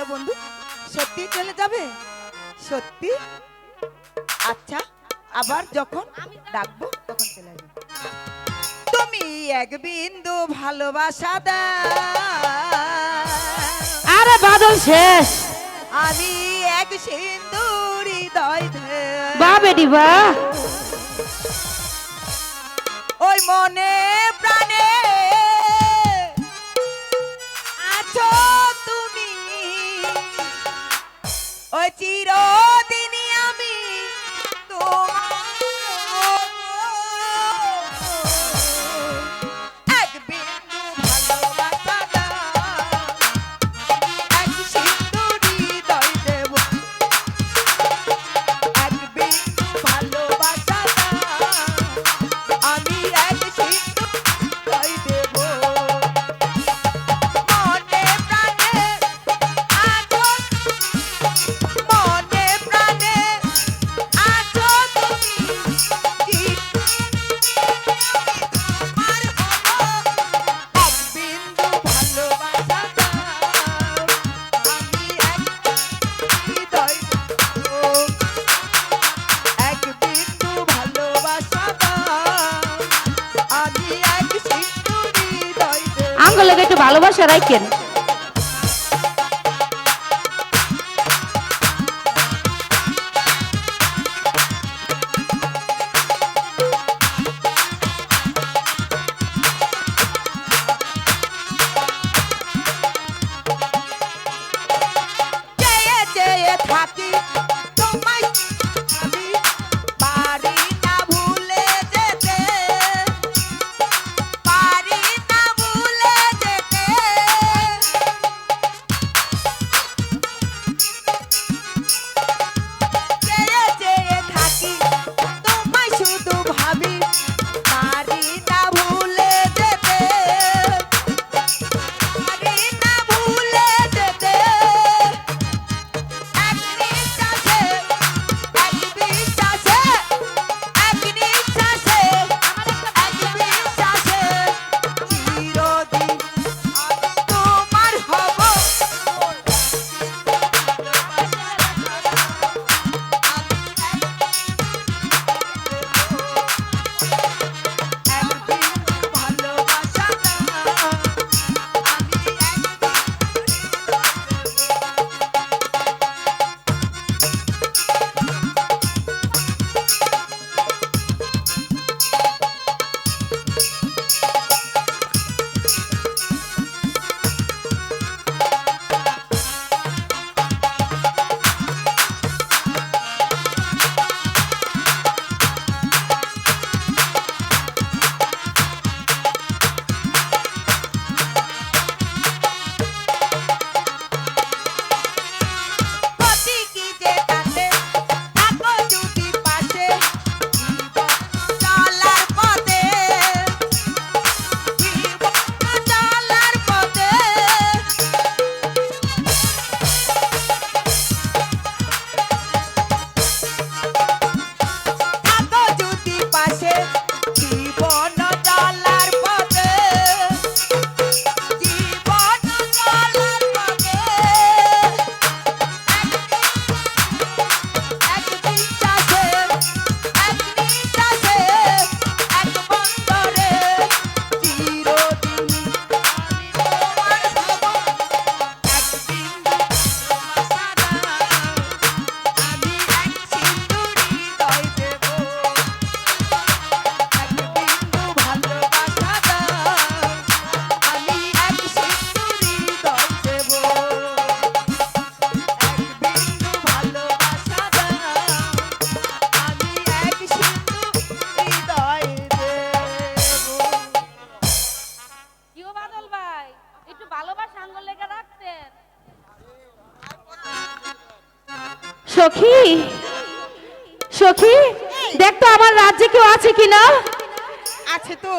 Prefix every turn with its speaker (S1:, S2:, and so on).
S1: বলো বন্ধু, সত্যি চলে যাবে? সত্যি? আচ্ছা, আবার যখন ডাকবো তখন চলে যাবে। তুমি এক বিন্দু ভালোবাসা দাও,
S2: আরে বাদল শেষ।
S1: আমি এক সিন্দুর হৃদয়
S2: বা বেডি বা,
S1: ওই মনে প্রাণে আছো তুমি, ওই চিরদিনই আমি তোমার। এক বিন্দু ভালোবাসা দাও, এক সিন্দুর হৃদয় দেব, এক বিন্দু ভালোবাসা দাও, আমি এক সিন্দুর হৃদয় দেব। মনে প্রাণে আছো, মনে প্রাণে আছো তুমি, আমার হলো এক বিন্দু ভালোবাসা দাও, আমি এক হৃদয় দেব, এক বিন্দু ভালোবাসা দাও, আমি এক সিন্দুর হৃদয় দেব।
S2: আঙ্গুলে একটু ভালোবাসা রাখেন।
S1: চেয়ে চেয়ে থাকি তোমায়, আমি পারি না ভুলে যেতে, পারি না ভুলে যেতে। চেয়ে চেয়ে থাকি তোমায় শুধু ভাবি, পারি না ভুলে যেতে, পারি না ভুলে যেতে। এক নিঃশ্বাসে, এক বিশ্বাসে, এক নিঃশ্বাসে, এক বিশ্বাসে চিরদিন আমি তোমার হব। এক বিন্দু ভালোবাসা দাও, আমি এক প্রতি কি যে কাছে থাকো যদি পাশে, চলার পথে, চলার পথে। থাকো যদি পাশে, জীবন চলার পথে, জীবন চলার পথে। এক বিশ্বাসে, এক নিঃশ্বাসে, এক বন্ধরে চিরদিন আমি তোমার হব। এক বিন্দু ভালোবাসা দাও, আমি এক সিন্দুর হৃদয় দেব, এক বিন্দু ভালোবাসা দাও, আমি এক সিন্দুর হৃদয় দেব, এক বিন্দু ভালোবাসা দাও, আমি এক সিন্দুর হৃদয় দেব।
S2: কি ও বাদল ভাই, একটু ভালোবাসা আঙ্গুল লেগে রাখতেন। সখী, সখী, দেখ তো আমার রাজ্যে কেউ আছে কিনা।
S1: আছে তো।